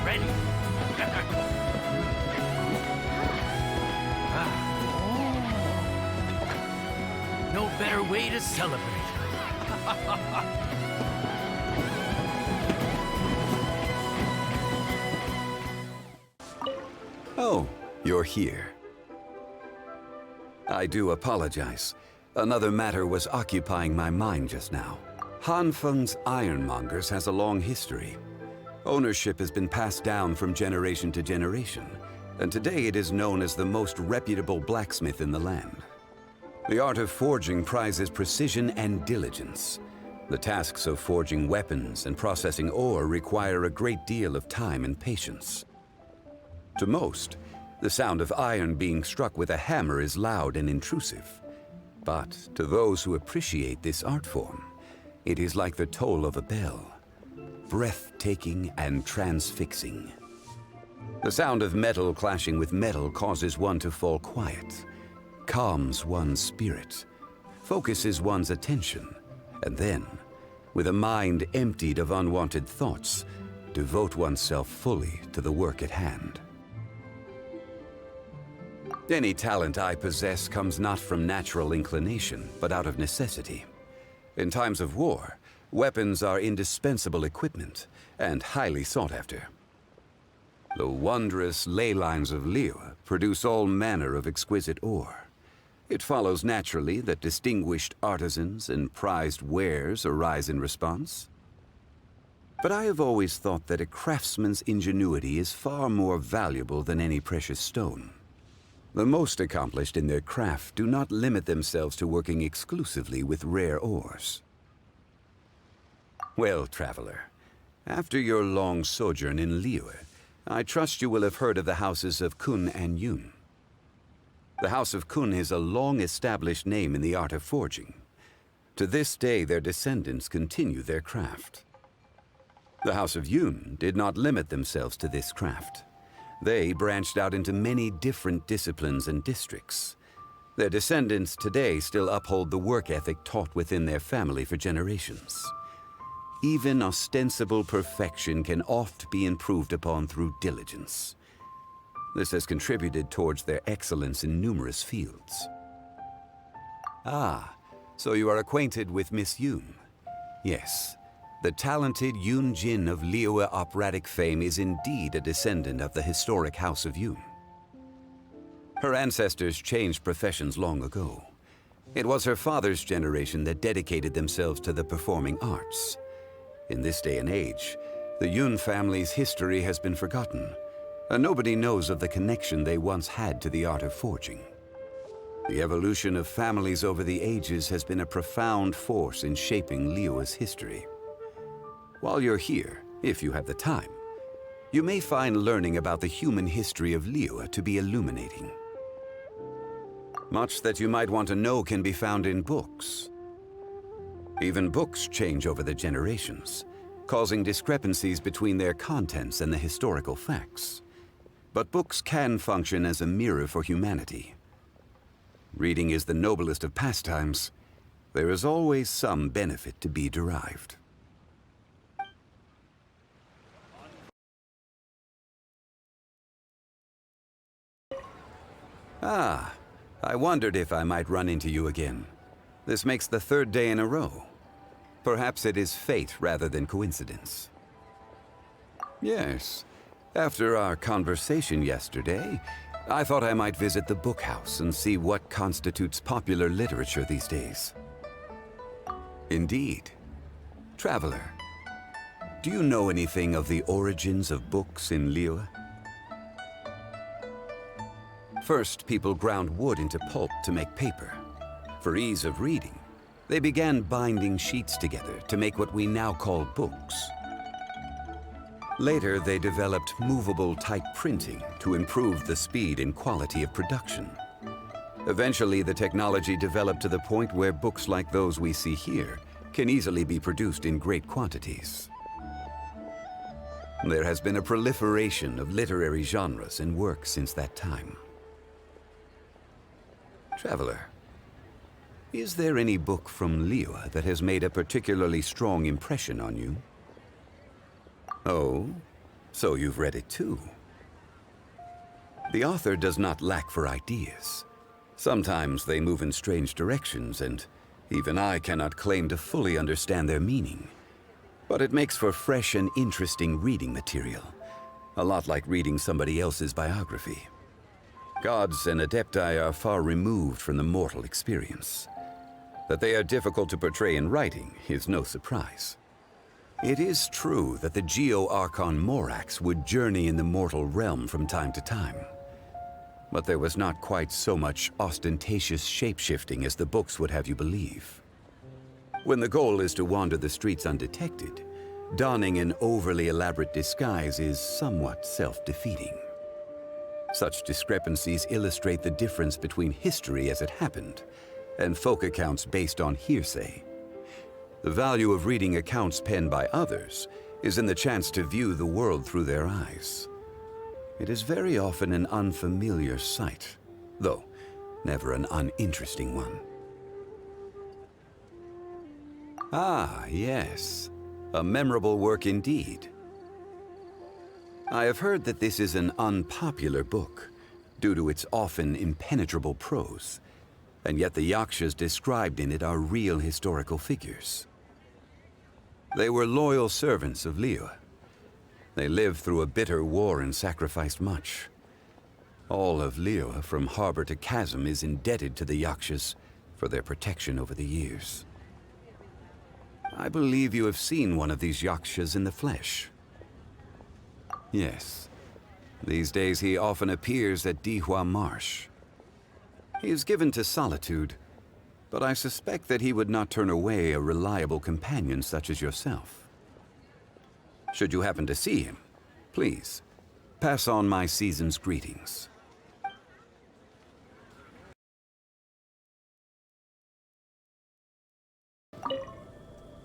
ready. No better way to celebrate. Oh, you're here. I do apologize. Another matter was occupying my mind just now. Hanfeng's Ironmongers has a long history. Ownership has been passed down from generation to generation, and today it is known as the most reputable blacksmith in the land. The art of forging prizes precision and diligence. The tasks of forging weapons and processing ore require a great deal of time and patience. To most, the sound of iron being struck with a hammer is loud and intrusive. But to those who appreciate this art form, it is like the toll of a bell, breathtaking and transfixing. The sound of metal clashing with metal causes one to fall quiet, calms one's spirit, focuses one's attention, and then, with a mind emptied of unwanted thoughts, devote oneself fully to the work at hand. Any talent I possess comes not from natural inclination, but out of necessity. In times of war, weapons are indispensable equipment and highly sought after. The wondrous ley lines of Liyue produce all manner of exquisite ore. It follows naturally that distinguished artisans and prized wares arise in response. But I have always thought that a craftsman's ingenuity is far more valuable than any precious stone. The most accomplished in their craft do not limit themselves to working exclusively with rare ores. Well, traveler, after your long sojourn in Liyue, I trust you will have heard of the houses of Kun and Yun. The House of Kun is a long-established name in the art of forging. To this day, their descendants continue their craft. The House of Yun did not limit themselves to this craft. They branched out into many different disciplines and districts. Their descendants today still uphold the work ethic taught within their family for generations. Even ostensible perfection can oft be improved upon through diligence. This has contributed towards their excellence in numerous fields. Ah, so you are acquainted with Miss Yun? Yes, the talented Yun Jin of Liyue operatic fame is indeed a descendant of the historic House of Yun. Her ancestors changed professions long ago. It was her father's generation that dedicated themselves to the performing arts. In this day and age, the Yun family's history has been forgotten, and nobody knows of the connection they once had to the art of forging. The evolution of families over the ages has been a profound force in shaping Liyue's history. While you're here, if you have the time, you may find learning about the human history of Liyue to be illuminating. Much that you might want to know can be found in books. Even books change over the generations, causing discrepancies between their contents and the historical facts. But books can function as a mirror for humanity. Reading is the noblest of pastimes. There is always some benefit to be derived. Ah, I wondered if I might run into you again. This makes the third day in a row. Perhaps it is fate rather than coincidence. Yes. After our conversation yesterday, I thought I might visit the book house and see what constitutes popular literature these days. Indeed. Traveler, do you know anything of the origins of books in Liyue? First, people ground wood into pulp to make paper. For ease of reading, they began binding sheets together to make what we now call books. Later, they developed movable type printing to improve the speed and quality of production. Eventually, the technology developed to the point where books like those we see here can easily be produced in great quantities. There has been a proliferation of literary genres and works since that time. Traveler, is there any book from Liyue that has made a particularly strong impression on you? Oh, So you've read it too. The author does not lack for ideas. Sometimes they move in strange directions, and even I cannot claim to fully understand their meaning. But it makes for fresh and interesting reading material, a lot like reading somebody else's biography. Gods and adepti are far removed from the mortal experience. That they are difficult to portray in writing is no surprise. It is true that the Geo-Archon Morax would journey in the mortal realm from time to time. But there was not quite so much ostentatious shape-shifting as the books would have you believe. When the goal is to wander the streets undetected, donning an overly elaborate disguise is somewhat self-defeating. Such discrepancies illustrate the difference between history as it happened and folk accounts based on hearsay. The value of reading accounts penned by others is in the chance to view the world through their eyes. It is very often an unfamiliar sight, though never an uninteresting one. Ah, yes. A memorable work indeed. I have heard that this is an unpopular book, due to its often impenetrable prose, and yet the Yakshas described in it are real historical figures. They were loyal servants of Liyue. They lived through a bitter war and sacrificed much. All of Liyue, from harbor to chasm, is indebted to the Yakshas for their protection over the years. I believe you have seen one of these Yakshas in the flesh. Yes. These days he often appears at Dihua Marsh. He is given to solitude, but I suspect that he would not turn away a reliable companion such as yourself. Should you happen to see him, please, pass on my season's greetings.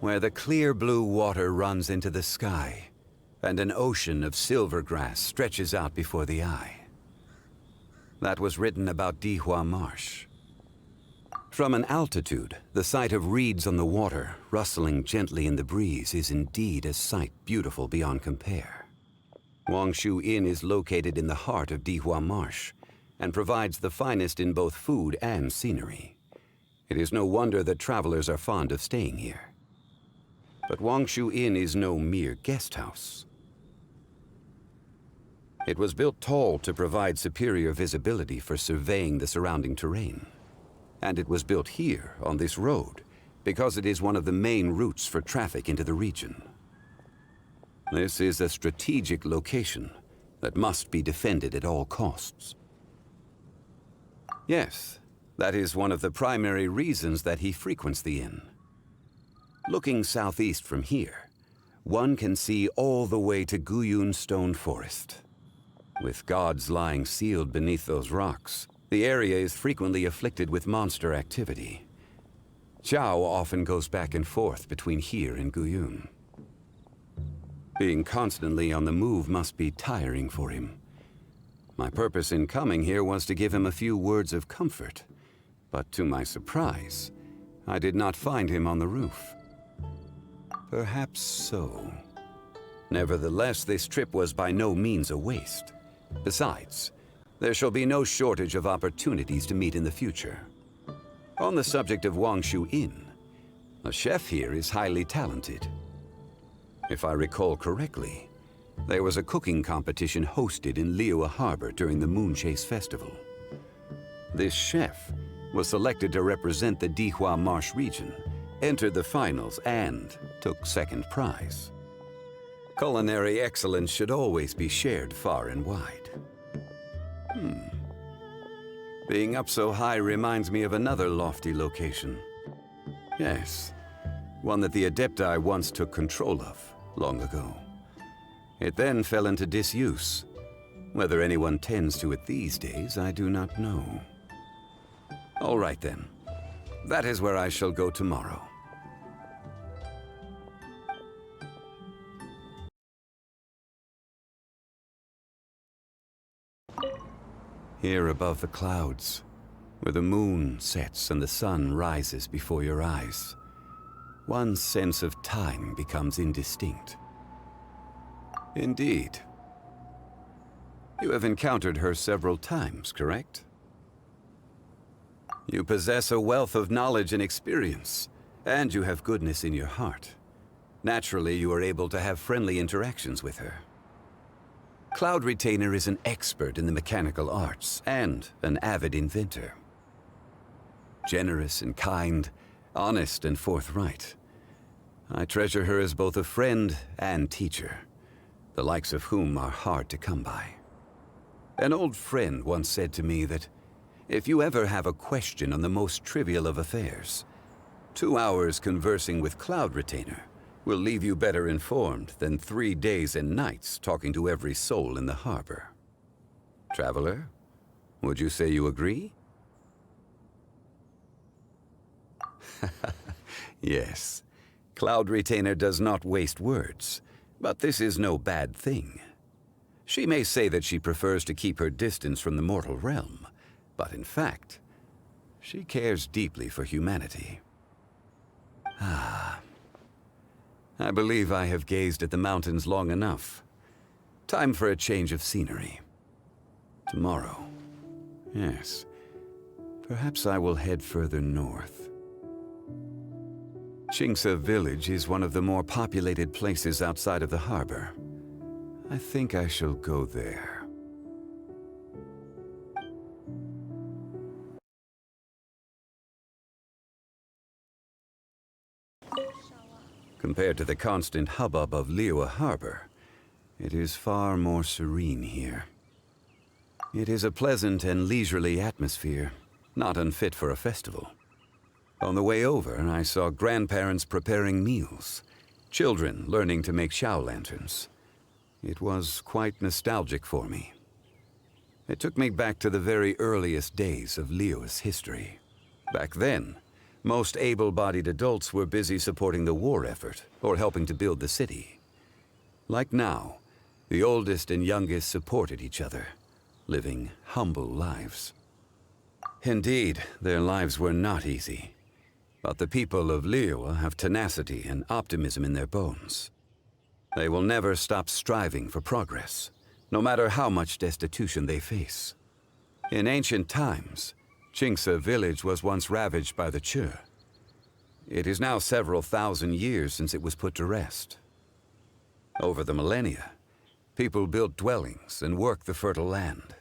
Where the clear blue water runs into the sky, and an ocean of silver grass stretches out before the eye. That was written about Dihua Marsh. From an altitude, the sight of reeds on the water rustling gently in the breeze is indeed a sight beautiful beyond compare. Wangshu Inn is located in the heart of Dihua Marsh and provides the finest in both food and scenery. It is no wonder that travelers are fond of staying here. But Wangshu Inn is no mere guest house. It was built tall to provide superior visibility for surveying the surrounding terrain. And it was built here, on this road, because it is one of the main routes for traffic into the region. This is a strategic location that must be defended at all costs. Yes, that is one of the primary reasons that he frequents the inn. Looking southeast from here, one can see all the way to Guyun Stone Forest. With gods lying sealed beneath those rocks, the area is frequently afflicted with monster activity. Zhao often goes back and forth between here and Guyun. Being constantly on the move must be tiring for him. My purpose in coming here was to give him a few words of comfort, but to my surprise, I did not find him on the roof. Perhaps so. Nevertheless, this trip was by no means a waste. Besides, there shall be no shortage of opportunities to meet in the future. On the subject of Wangshu Inn, a chef here is highly talented. If I recall correctly, there was a cooking competition hosted in Liyue Harbor during the Moonchase Festival. This chef was selected to represent the Dihua Marsh region, entered the finals, and took second prize. Culinary excellence should always be shared far and wide. Being up so high reminds me of another lofty location. Yes, one that the Adepti once took control of, long ago. It then fell into disuse. Whether anyone tends to it these days, I do not know. All right then. That is where I shall go tomorrow. Here above the clouds, where the moon sets and the sun rises before your eyes, one's sense of time becomes indistinct. Indeed, You have encountered her several times, correct? You possess a wealth of knowledge and experience, and you have goodness in your heart. Naturally, you are able to have friendly interactions with her. Cloud Retainer is an expert in the mechanical arts and an avid inventor. Generous and kind, honest and forthright. I treasure her as both a friend and teacher, the likes of whom are hard to come by. An old friend once said to me that if you ever have a question on the most trivial of affairs, 2 hours conversing with Cloud Retainer will leave you better informed than 3 days and nights talking to every soul in the harbor. Traveler, would you say you agree? Yes, Cloud Retainer does not waste words, but this is no bad thing. She may say that she prefers to keep her distance from the mortal realm, but in fact, she cares deeply for humanity. I believe I have gazed at the mountains long enough. Time for a change of scenery. Tomorrow, yes, perhaps I will head further north. Qingce village is one of the more populated places outside of the harbor. I think I shall go there. Compared to the constant hubbub of Liyue Harbor, it is far more serene here. It is a pleasant and leisurely atmosphere, not unfit for a festival. On the way over, I saw grandparents preparing meals, children learning to make Xiao lanterns. It was quite nostalgic for me. It took me back to the very earliest days of Liyue's history. Back then, most able-bodied adults were busy supporting the war effort or helping to build the city. Like now, the oldest and youngest supported each other, living humble lives. Indeed, their lives were not easy. But the people of Liyue have tenacity and optimism in their bones. They will never stop striving for progress, no matter how much destitution they face. In ancient times, Qingce village was once ravaged by the Che. It is now several thousand years since it was put to rest. Over the millennia, people built dwellings and worked the fertile land,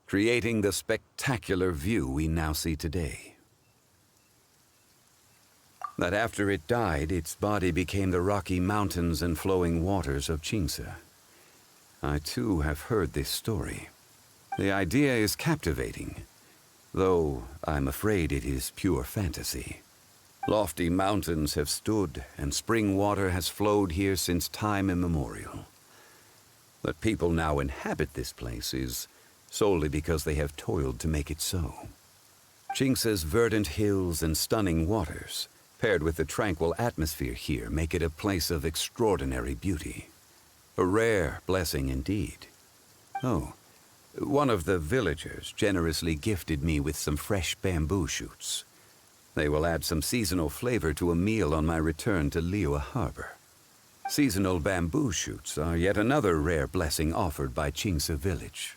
creating the spectacular view we now see today. That after it died, its body became the rocky mountains and flowing waters of Qingce. I too have heard this story. The idea is captivating, though I'm afraid it is pure fantasy. Lofty mountains have stood, and spring water has flowed here since time immemorial. That people now inhabit this place is solely because they have toiled to make it so. Qingce's verdant hills and stunning waters, paired with the tranquil atmosphere here, make it a place of extraordinary beauty. A rare blessing indeed. Oh, one of the villagers generously gifted me with some fresh bamboo shoots. They will add some seasonal flavor to a meal on my return to Liyue Harbor. Seasonal bamboo shoots are yet another rare blessing offered by Qingce village.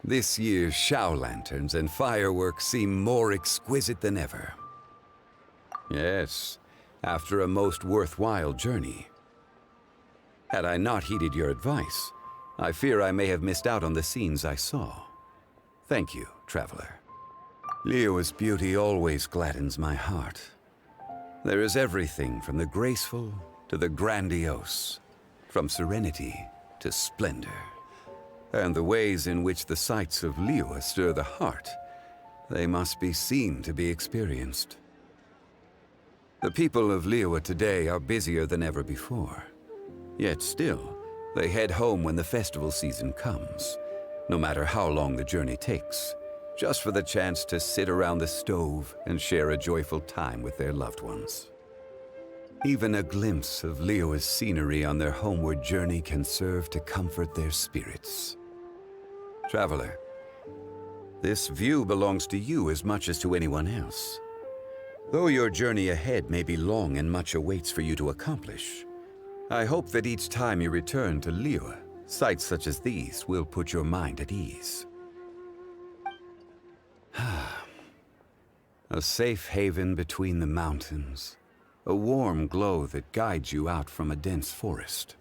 This year's Xiao lanterns and fireworks seem more exquisite than ever. Yes, after a most worthwhile journey. Had I not heeded your advice, I fear I may have missed out on the scenes I saw. Thank you, traveler. Liyue's beauty always gladdens my heart. There is everything from the graceful to the grandiose, from serenity to splendor. And the ways in which the sights of Liyue stir the heart, they must be seen to be experienced. The people of Liyue today are busier than ever before. Yet still, they head home when the festival season comes, no matter how long the journey takes, just for the chance to sit around the stove and share a joyful time with their loved ones. Even a glimpse of Liyue's scenery on their homeward journey can serve to comfort their spirits. Traveler, this view belongs to you as much as to anyone else. Though your journey ahead may be long and much awaits for you to accomplish, I hope that each time you return to Liyue, sights such as these will put your mind at ease. A safe haven between the mountains, a warm glow that guides you out from a dense forest.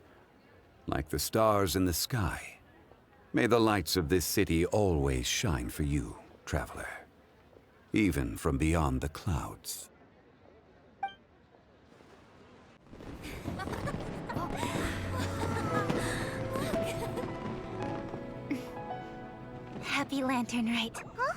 Like the stars in the sky, may the lights of this city always shine for you, traveler, even from beyond the clouds. Happy Lantern Rite. Huh?